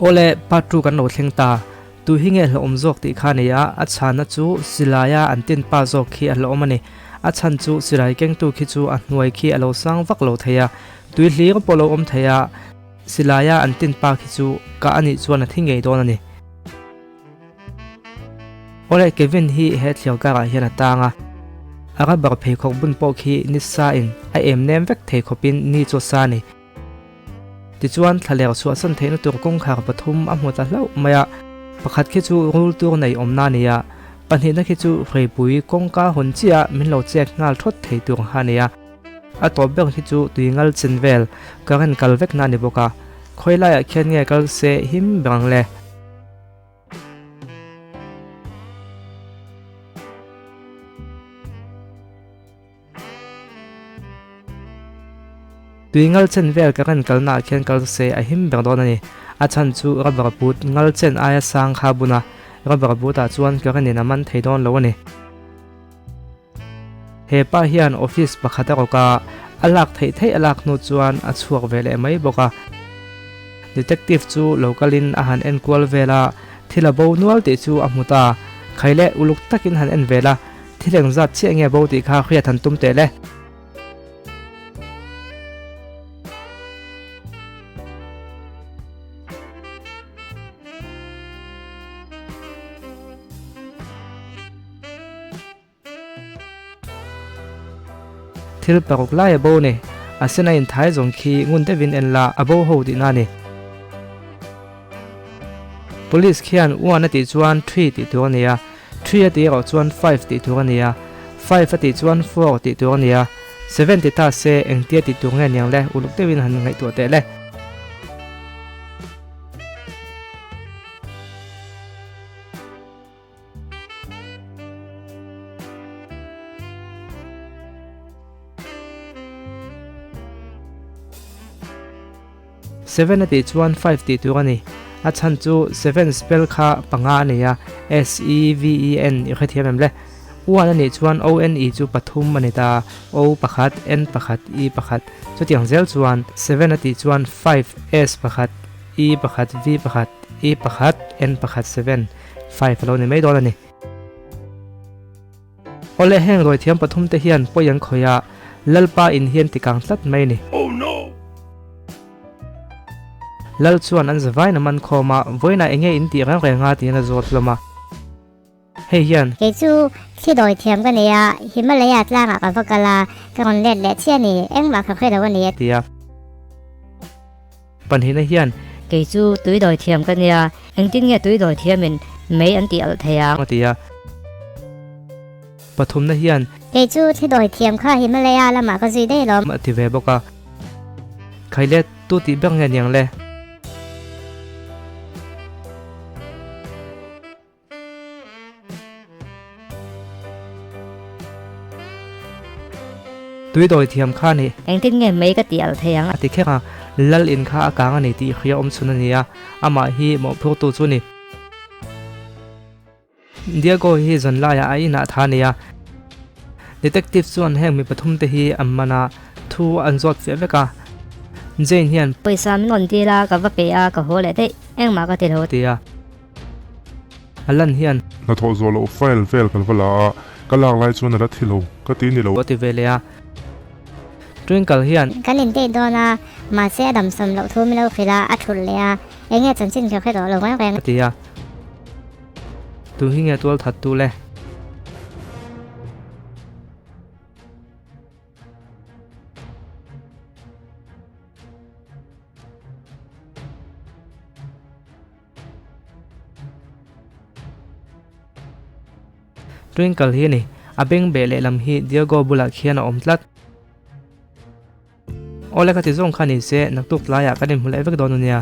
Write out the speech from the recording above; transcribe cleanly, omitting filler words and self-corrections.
ole patru kan lo thleng ta tu hinge hlom jok ti khania a chana chu silaya antin pa jok khi a hlom ani a chan chu sirai keng tu khi chu a hnuai khi a lo sang vak lo theya tui hli ko polo om theya silaya antin pa khi chu ka ani chuan a thingei don ani ole Kevin hi he thliau ka ga hian atanga aga bar phei khok bun po khi nissa in a em nem vek thei khopin ni chu sa ni ti chuan thlalew chu asan theina tur kong khar pathum a hmota hlau maya pakhat khi chu rul tur nei omna nia panhina khi chu hreipui kongka honchia min lo chek ngal thot thei tur hania a to ber khi chu tuingal chenvel karan kalvek na ni boka khoila ya khen nge kal se him bangle tuingal chenvel karan kalna khen kal se a him bang don ani a chan chu rabar put ngal chen aya sang kha buna rabar buta chuan karan in aman theidon lo ani he pa hian office pakhata ko ka alak thei alak nu chuan a chuak vele mai boka detective chu localin a han enqual vela thila bo nual te chu a muta khaile uluk takin han en vela thileng zat che nge bo ti kha khria than tum te le thil paruk lai abo ne asena in thai zong khi ngun te vin en la abo ho di na ni police khian 1 ati chuan 3 ti tur ania 3 ati ro chuan 5 ti tur ania 5 ati chuan 4 ti tur ania 7 ti ta se eng ti ti tur nge nyang le uluk te vin han ngai tu te le seven ati chuan 5 ti tur ani a chan chu 7 spell kha panga ania SEVEN i khathiam le 1 ani chuan ONE chu pathum ani ta O pakhat N pakhat E pakhat chu tiang zel chuan 7 ati chuan 5 S pakhat E pakhat V pakhat E pakhat N pakhat 7 5 lo ni mai dol ani ole heng roi thiam pathum te hian poyan khoya lalpa in hian tikang tlat mai ni lal chuan an zawai na man khoma voina enge in ti rang renga ti na zot lama hei hian ke chu khi doi thiam ka neya Himalaya tlanga ka vakala karon let le chiani engma kha kheda wani tia panhina hian ke chu tui doi thiam ka neya engtin nge tui doi thiamin mei an ti al theya tia pathum na hian ke chu thi doi thiam kha Himalaya lama ka zui dei lom ti ve boka khaile tu ti bang nge nyang le tui doi thiam kha ni engtin nge mei ka ti al theyang ati khenga lal in kha akang ani ti khria chunania ama hi mo phur tu chu ni Diego hi zanla ya aina thania detective chuan heng mi pathum te hi ammana thu anzot fe veka Jane hian paisa non ti la ka va pe a ka hole te engma ka te lo tia Alan hian na tho zo lo file vel kan vala kalang lai chuan ra thilo ka ti ni lo ti velea Twinkle hian kanin te dona ma se adam sam lo thu mi lo khila athul le a enge chanchin kha khe lo ngai reng tia tu hinge tol that tu le Twinkle hi ni abeng bele lam hi Diego bula khian omtlat ole ka ti zong khani se naktuk la ya kanim hule vek don nia